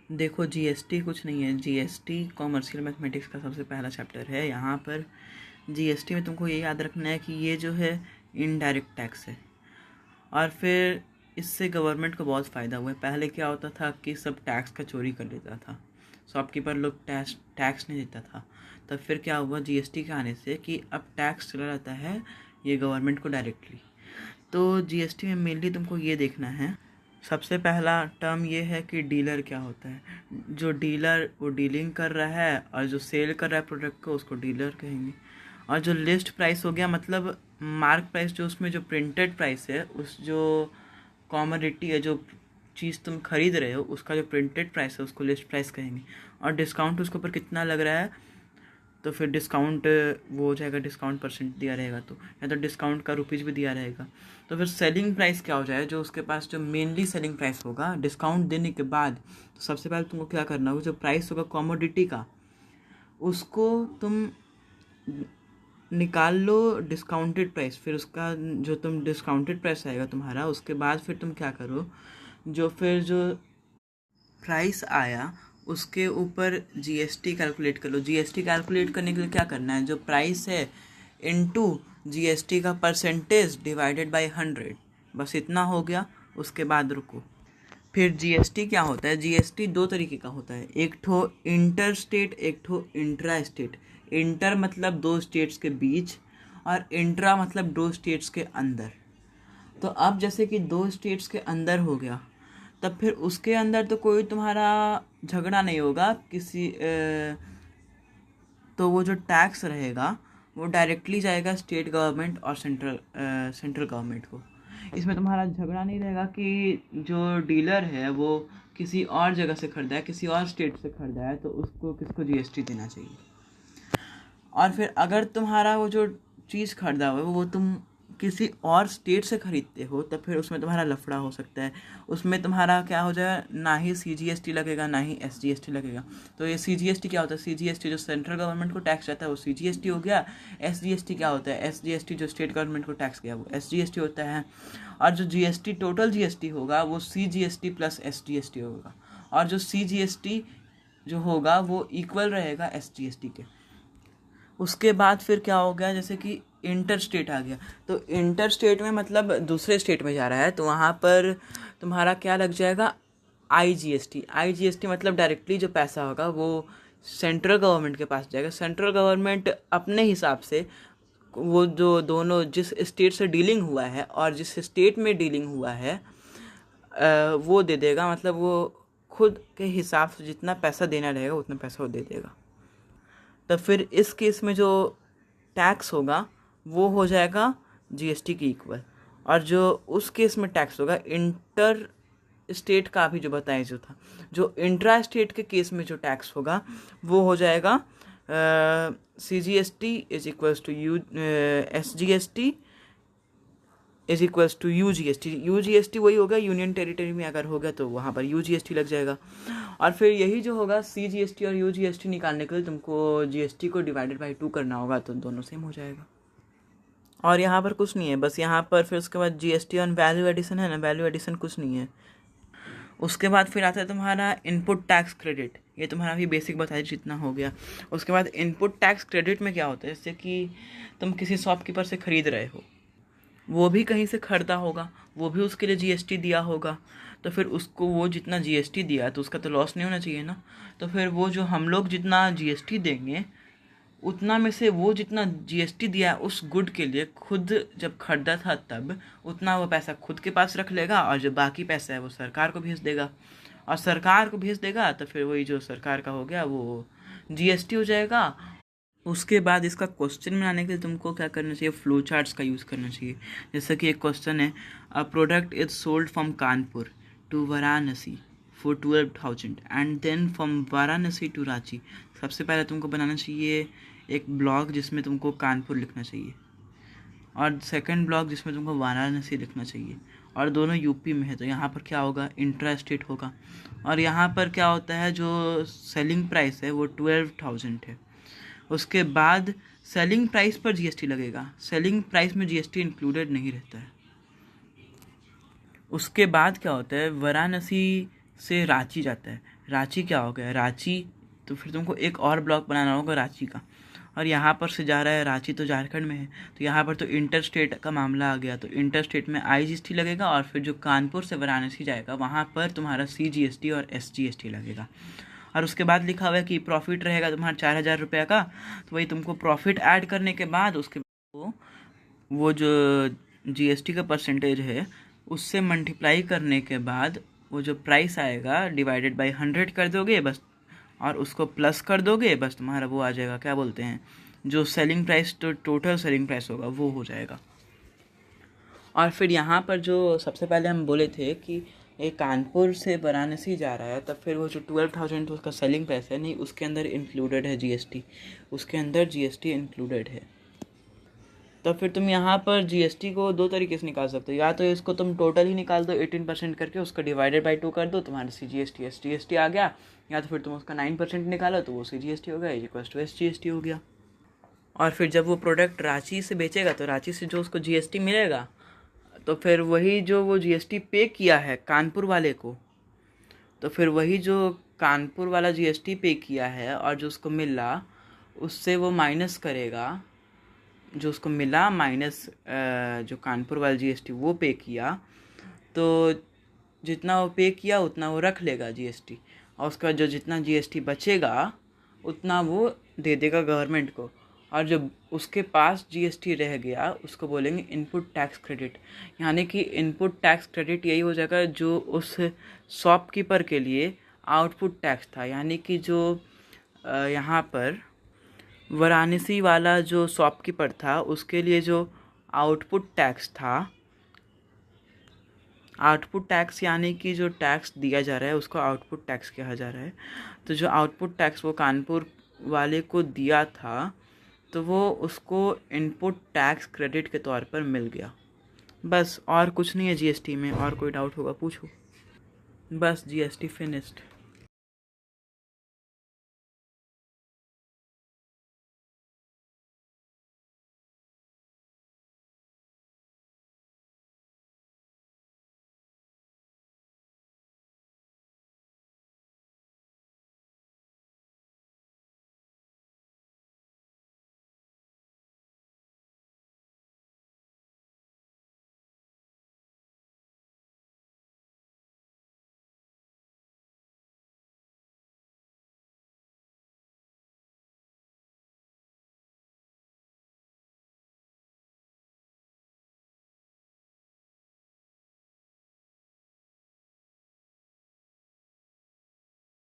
देखो, जीएसटी कुछ नहीं है। जीएसटी कॉमर्शियल मैथमेटिक्स का सबसे पहला चैप्टर है। यहाँ पर जीएसटी में तुमको ये याद रखना है कि ये जो है इनडायरेक्ट टैक्स है, और फिर इससे गवर्नमेंट को बहुत फ़ायदा हुआ है। पहले क्या होता था कि सब टैक्स का चोरी कर लेता था, शॉपकीपर लोग टैक्स नहीं देता था। तब फिर क्या हुआ जीएसटी के आने से कि अब टैक्स चला जाता है ये गवर्नमेंट को डायरेक्टली। तो जीएसटी में मेनली तुमको ये देखना है, सबसे पहला टर्म ये है कि डीलर क्या होता है। जो डीलर वो डीलिंग कर रहा है, और जो सेल कर रहा है प्रोडक्ट को उसको डीलर कहेंगे। और जो लिस्ट प्राइस हो गया, मतलब मार्क प्राइस, जो उसमें जो प्रिंटेड प्राइस है, उस जो कॉमोडिटी है, जो चीज़ तुम खरीद रहे हो उसका जो प्रिंटेड प्राइस है उसको लिस्ट प्राइस कहेंगे। और डिस्काउंट उसके ऊपर कितना लग रहा है, तो फिर डिस्काउंट वो हो जाएगा, डिस्काउंट परसेंट दिया रहेगा तो, या तो डिस्काउंट का रुपीज़ भी दिया रहेगा। तो फिर सेलिंग प्राइस क्या हो जाए, जो उसके पास जो मेनली सेलिंग प्राइस होगा डिस्काउंट देने के बाद। तो सबसे पहले तुमको क्या करना होगा, जो प्राइस होगा कॉमोडिटी का उसको तुम निकाल लो डिस्काउंटेड प्राइस। फिर उसका जो तुम डिस्काउंटेड प्राइस आएगा तुम्हारा, उसके बाद फिर तुम क्या करो, जो प्राइस आया उसके ऊपर जीएसटी कैलकुलेट कर लो। जीएसटी कैलकुलेट करने के लिए क्या करना है, जो प्राइस है इनटू जीएसटी का परसेंटेज डिवाइडेड बाय 100, बस इतना हो गया। उसके बाद रुको, फिर जीएसटी क्या होता है, जीएसटी दो तरीके का होता है, एक ठो इंटर स्टेट, एक ठो इंट्रा स्टेट। इंटर मतलब दो स्टेट्स के बीच, और इंट्रा मतलब दो स्टेट्स के अंदर। तो अब जैसे कि दो स्टेट्स के अंदर हो गया, तब फिर उसके अंदर तो कोई तुम्हारा झगड़ा नहीं होगा किसी तो वो जो टैक्स रहेगा वो डायरेक्टली जाएगा स्टेट गवर्नमेंट और सेंट्रल गवर्नमेंट को। इसमें तुम्हारा झगड़ा नहीं रहेगा कि जो डीलर है वो किसी और जगह से खरीदा है, किसी और स्टेट से खरीदा है, तो उसको किसको जीएसटी देना चाहिए। और फिर अगर तुम्हारा वो जो चीज़ खरीदा हुआ है वो तुम किसी और स्टेट से खरीदते हो, तब फिर उसमें तुम्हारा लफड़ा हो सकता है। उसमें तुम्हारा क्या हो जाएगा, ना ही सीजीएसटी लगेगा ना ही एसजीएसटी लगेगा। तो ये सीजीएसटी क्या होता है, सीजीएसटी जो सेंट्रल गवर्नमेंट को टैक्स जाता है वो सीजीएसटी हो गया। एसजीएसटी क्या होता है, एसजीएसटी जो स्टेट गवर्नमेंट को टैक्स गया वो एसजीएसटी होता है। और जो जीएसटी टोटल जीएसटी होगा वो सीजीएसटी प्लस एसजीएसटी होगा। और जो सीजीएसटी जो होगा वो इक्वल रहेगा एसजीएसटी के। उसके बाद फिर क्या हो गया, जैसे कि इंटर स्टेट आ गया। तो इंटर स्टेट में मतलब दूसरे स्टेट में जा रहा है, तो वहाँ पर तुम्हारा क्या लग जाएगा, आईजीएसटी। आईजीएसटी मतलब डायरेक्टली जो पैसा होगा वो सेंट्रल गवर्नमेंट के पास जाएगा। सेंट्रल गवर्नमेंट अपने हिसाब से वो जो दोनों जिस स्टेट से डीलिंग हुआ है और जिस स्टेट में डीलिंग हुआ है वो दे देगा। मतलब वो खुद के हिसाब से जितना पैसा देना रहेगा उतना पैसा वो दे देगा। तब फिर इस केस में जो टैक्स होगा वो हो जाएगा जीएसटी की इक्वल। और जो उस केस में टैक्स होगा इंटर स्टेट का भी जो बताया जो था, जो इंट्रा स्टेट के केस में जो टैक्स होगा वो हो जाएगा CGST is equals to SGST is equals to UGST. UGST वही होगा, यूनियन टेरिटरी में अगर होगा तो वहाँ पर यूजीएसटी लग जाएगा। और फिर यही जो होगा सीजीएसटी और यूजीएसटी निकालने के लिए तुमको जीएसटी को डिवाइडेड बाई 2 करना होगा, तो दोनों सेम हो जाएगा। और यहाँ पर कुछ नहीं है, बस यहाँ पर फिर उसके बाद जीएसटी ऑन वैल्यू एडिशन है ना, वैल्यू एडिशन कुछ नहीं है। उसके बाद फिर आता है तुम्हारा इनपुट टैक्स क्रेडिट। ये तुम्हारा भी बेसिक बताइए जितना हो गया। उसके बाद इनपुट टैक्स क्रेडिट में क्या होता है, जैसे कि तुम किसी शॉपकीपर से ख़रीद रहे हो, वो भी कहीं से खरीदा होगा, वो भी उसके लिए जीएसटी दिया होगा। तो फिर उसको वो जितना जीएसटी दिया तो उसका तो लॉस नहीं होना चाहिए ना। तो फिर वो जो हम लोग जितना जीएसटी देंगे उतना में से वो जितना जीएसटी दिया उस गुड के लिए खुद जब खरीदा था तब उतना वो पैसा खुद के पास रख लेगा, और जो बाकी पैसा है वो सरकार को भेज देगा। और सरकार को भेज देगा तो फिर वही जो सरकार का हो गया वो जीएसटी हो जाएगा। उसके बाद इसका क्वेश्चन बनाने के लिए तुमको क्या करना चाहिए, फ्लो चार्ट्स का यूज़ करना चाहिए। जैसे कि एक क्वेश्चन है, a product is sold from Kanpur to Varanasi for 12,000 and then from Varanasi to Ranchi. सबसे पहले तुमको बनाना चाहिए एक ब्लॉग जिसमें तुमको कानपुर लिखना चाहिए, और सेकंड ब्लॉग जिसमें तुमको वाराणसी लिखना चाहिए, और दोनों यूपी में है। तो यहाँ पर क्या होगा, इंट्रा स्टेट होगा। और यहाँ पर क्या होता है, जो सेलिंग प्राइस है वो 12,000 है। उसके बाद सेलिंग प्राइस पर जीएसटी लगेगा, सेलिंग प्राइस में जीएसटी इंक्लूडेड नहीं रहता है। उसके बाद क्या होता है, वाराणसी से रांची जाता है। रांची क्या हो गया, रांची, तो फिर तुमको एक और ब्लॉक बनाना होगा रांची का। और यहाँ पर से जा रहा है, रांची तो झारखंड में है, तो यहाँ पर तो इंटर स्टेट का मामला आ गया। तो इंटर स्टेट में IGST लगेगा, और फिर जो कानपुर से वाराणसी जाएगा वहाँ पर तुम्हारा CGST और SGST लगेगा। और उसके बाद लिखा हुआ है कि प्रॉफिट रहेगा तुम्हारा 4,000 रुपये का। तो वही तुमको प्रॉफिट ऐड करने के बाद उसके वो जो GST का परसेंटेज है उससे मल्टीप्लाई करने के बाद वो जो प्राइस आएगा डिवाइडेड बाय 100 कर दोगे बस, और उसको प्लस कर दोगे बस, तुम्हारा वो आ जाएगा, क्या बोलते हैं, जो सेलिंग प्राइस, तो टोटल सेलिंग प्राइस होगा वो हो जाएगा। और फिर यहाँ पर जो सबसे पहले हम बोले थे कि ये कानपुर से वाराणसी जा रहा है, तब फिर वो जो 12,000 उसका सेलिंग प्राइस है, नहीं उसके अंदर इंक्लूडेड है GST, उसके अंदर GST इंक्लूडेड है। तो फिर तुम यहाँ पर GST को दो तरीके से निकाल सकते हो, या तो इसको तुम टोटल ही निकाल दो 18% करके, उसका डिवाइडेड बाई 2 कर दो, तुम्हारा CGST SGST आ गया। या तो फिर तुम उसका 9% निकालो तो वो CGST हो गया, इक्वल्स टू SGST हो गया। और फिर जब वो प्रोडक्ट रांची से बेचेगा तो रांची से जो उसको GST मिलेगा, तो फिर वही जो वो GST पे किया है कानपुर वाले को, तो फिर वही जो कानपुर वाला GST पे किया है और जो उसको मिला उससे वो माइनस करेगा, जो उसको मिला माइनस जो कानपुर वाला GST वो पे किया, तो जितना वो पे किया उतना वो रख लेगा GST, और उसका जो जितना GST बचेगा उतना वो दे देगा गवर्नमेंट को। और जब उसके पास GST रह गया उसको बोलेंगे इनपुट टैक्स क्रेडिट। यानी कि इनपुट टैक्स क्रेडिट यही हो जाएगा जो उस शॉपकीपर के लिए आउटपुट टैक्स था। यानी कि जो यहाँ पर वाराणसी वाला जो शॉपकीपर था उसके लिए जो आउटपुट टैक्स था, आउटपुट टैक्स यानी कि जो टैक्स दिया जा रहा है उसको आउटपुट टैक्स कहा जा रहा है। तो जो आउटपुट टैक्स वो कानपुर वाले को दिया था तो वो उसको इनपुट टैक्स क्रेडिट के तौर पर मिल गया। बस और कुछ नहीं है GST में। और कोई डाउट होगा पूछो। बस GST फिनिश्ड।